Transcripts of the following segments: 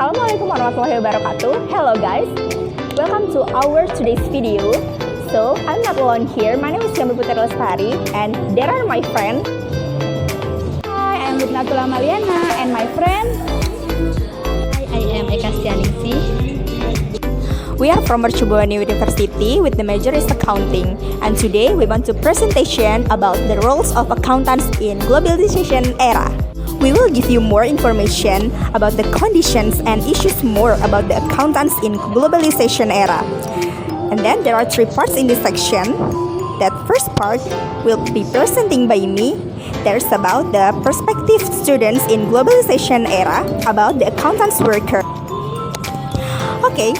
Assalamualaikum warahmatullahi wabarakatuh. Hello guys, welcome to our today's video. So I'm not alone here. My name is Siami Putri Lestari, and there are my friends. Hi, I'm Lubnatul Amaliana, and my friend. Hi, I am Eka Setyaningsih. We are from Mercu Buana University with the major is accounting, and today we want to presentation about the roles of accountants in globalization era. We will give you more information about the conditions and issues more about the accountants in globalization era. And then there are 3 parts in this section. That first part will be presenting by me. There's about the prospective students in globalization era about the accountants worker. Okay,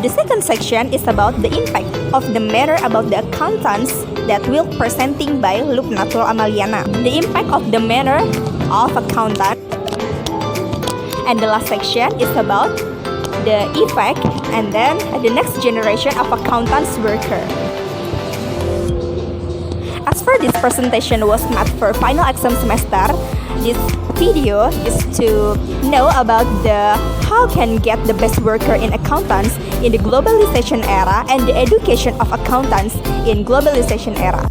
the second section is about the impact of the matter about the accountants that will presenting by Lubnatul Amaliana. The impact of the matter of accountant. And the last section is about the effect and then the next generation of accountants worker. As for this presentation was not for final exam semester, this video is to know about the how can get the best worker in accountants in the globalization era and the education of accountants in globalization era.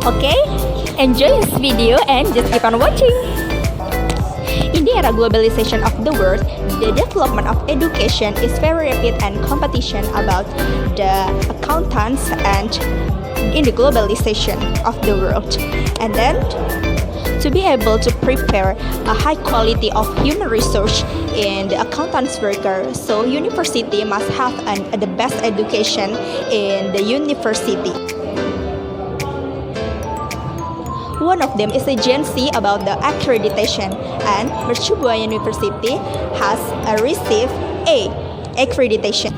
Okay, enjoy this video and just keep on watching. In the era globalization of the world, the development of education is very rapid and competition about the accountants and in the globalization of the world. And then to be able to prepare a high quality of human resource in the accountants worker, so university must have the best education in the university. One of them is agency about the accreditation, and Mercu Buana University has received A accreditation.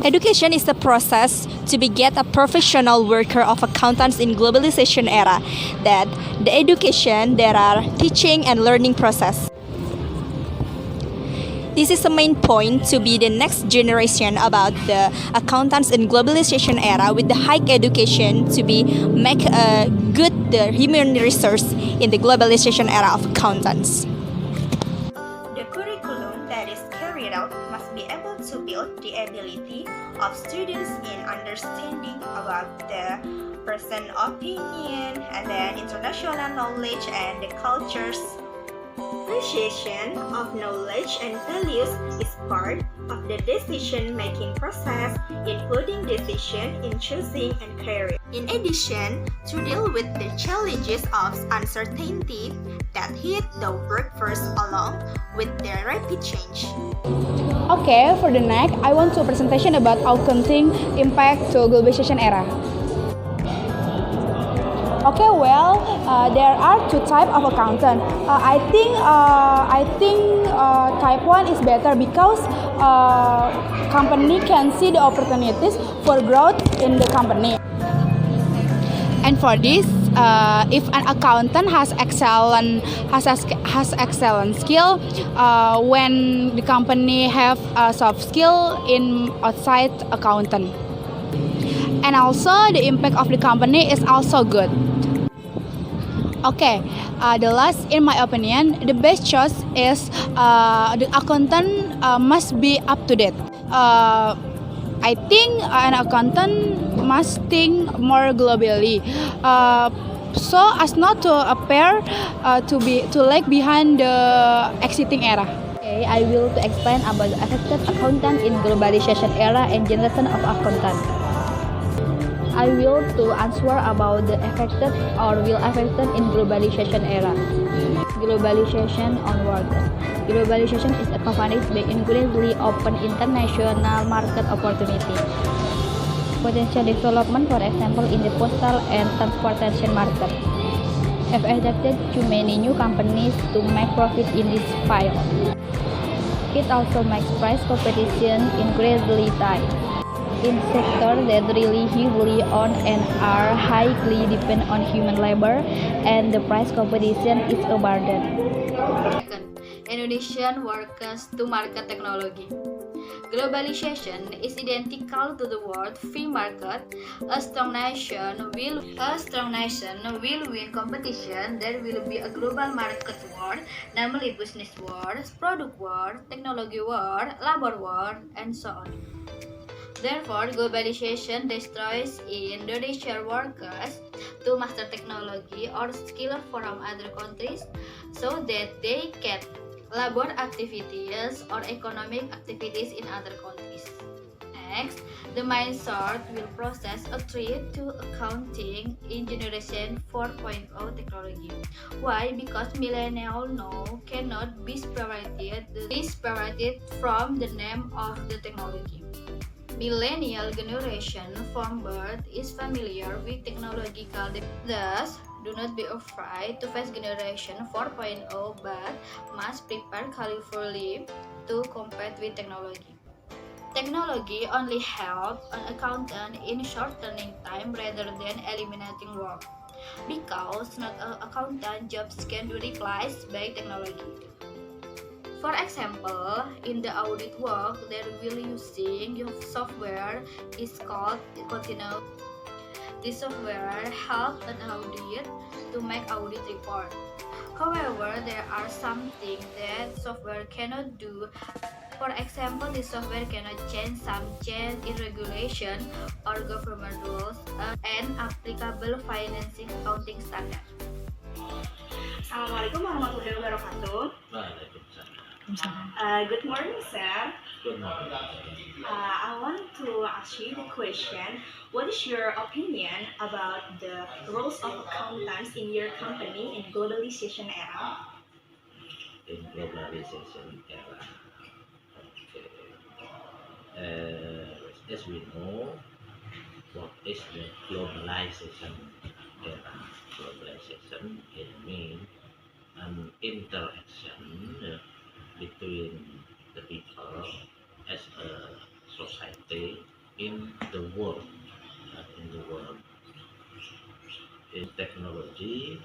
Education is the process to be get a professional worker of accountants in globalization era. That the education there are teaching and learning process. This is the main point to be the next generation about the accountants in globalization era with the high education to be make a good the human resource in the globalization era of accountants. The curriculum that is carried out must be able to build the ability of students in understanding about the person opinion and then international knowledge and the cultures. Appreciation of knowledge and values is part of the decision-making process, including decision in choosing and career. In addition, to deal with the challenges of uncertainty that hit the workforce along with the rapid change. Okay, for the next, I want to presentation about accounting impact to globalization era. Okay, well, there are 2 types of accountant. I think type 1 is better because company can see the opportunities for growth in the company. And for this, if an accountant has excellent skill, when the company have a soft skill in outside accountant. And also the impact of the company is also good. Okay, the last, in my opinion, the best choice is the accountant must be up to date. I think an accountant must think more globally, so as not to appear to lag behind the existing era. Okay, I will to explain about the affected accountant in globalization era and generation of accountant. I will to answer about the affected or will affected in globalization era. Globalization onward. Globalization is accompanied by increasingly open international market opportunity. Potential development, for example, in the postal and transportation market, have attracted too many new companies to make profit in this field. It also makes price competition increasingly tight. In sectors that rely heavily on and are highly dependent on human labor, and the price competition is a burden. Second, Indonesian workers to market technology. Globalization is identical to the word free market. A strong nation will win competition. There will be a global market war, namely business war, product war, technology war, labor war, and so on. Therefore, globalization destroys Indonesian workers to master technology or skill from other countries so that they can labor activities or economic activities in other countries. Next, the main sort will process a trade to accounting in generation 4.0 technology. Why? Because millennial now cannot be separated from the name of the technology. Millennial generation from birth is familiar with technological thus do not be afraid to face generation 4.0 but must prepare carefully to compete with technology. Technology only helps an accountant in shortening time rather than eliminating work because not all accountant jobs can be replaced by technology. For example, in the audit work, they will using software is called Continuous. This software helps an audit to make audit report. However, there are some things that software cannot do. For example, this software cannot change in regulation or government rules and applicable financing accounting standard. Assalamualaikum warahmatullahi wabarakatuh. Waalaikumsalam. Good morning, sir. Good morning. I want to ask you the question. What is your opinion about the roles of accountants in your company in globalization era? In globalization era, okay. As we know, what is the globalization era? Globalization, it means an interaction between the people as a society in the world, in technology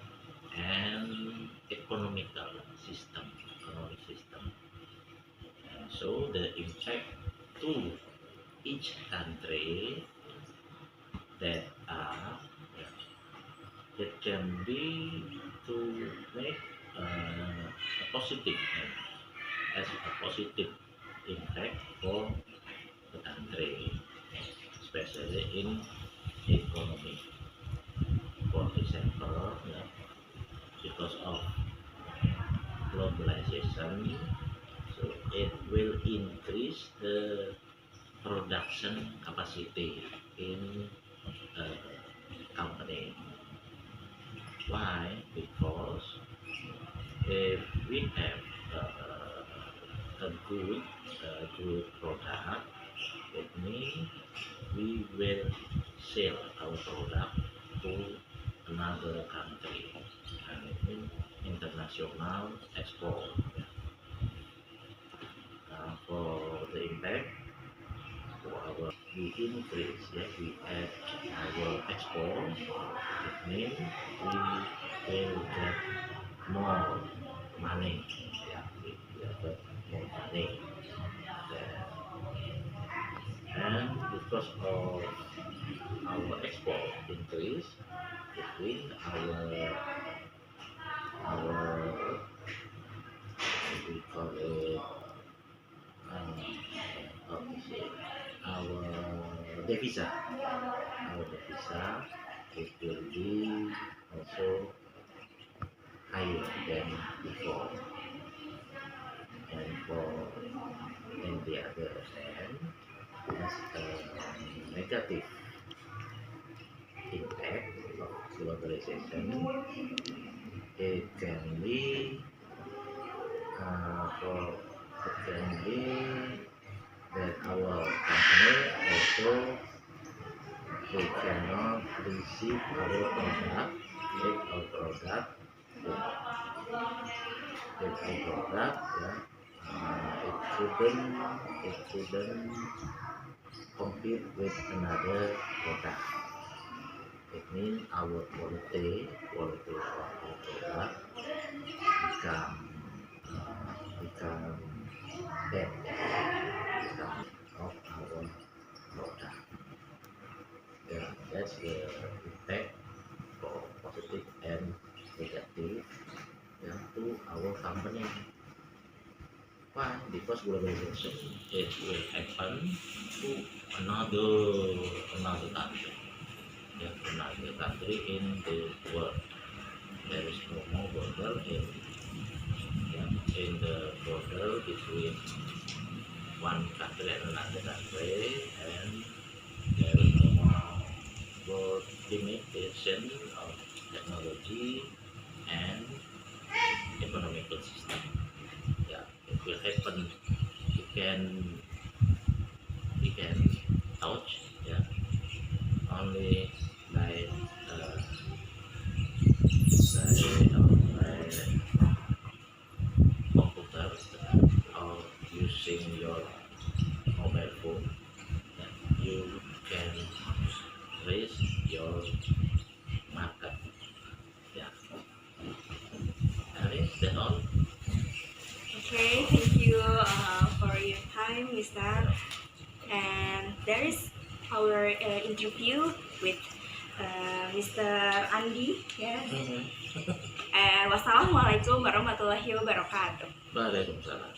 and economical system, economic system. And so the impact to each country that are it can be to make a positive as a positive impact for the country, especially in economy. For example, because of globalization, so it will increase the production capacity in a company. Why? Because if we have a good product, it means we will sell our product to another country, and it means international export. For the impact for our we increase, we add our export. It means we will get more money. We get more money. And because of our export increase, it means our we call it how to say our devisa. Our devisa it will be also higher than before. And in the other hand, as a negative impact of globalization, it can be that our company also they cannot receive our product if our product it couldn't compete with another product. It means our quality of our product become bad. to our company. Why? Because globalization it will happen to another country. Another country in the world. There is no more border in the border between one country and another country, and there is no more limitation of technology and economical system. It will happen. We can touch only by computer or using your mobile phone. You can raise your market. Is that all? Okay, thank you for your time, Mr. And there is our interview with Mr. Andi. Yes. And wassalamualaikum warahmatullahi wabarakatuh. Waalaikumsalam.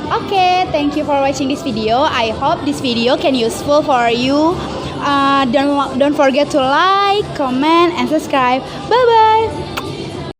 Okay, thank you for watching this video. I hope this video can useful for you. Don't forget to like, comment, and subscribe. Bye bye.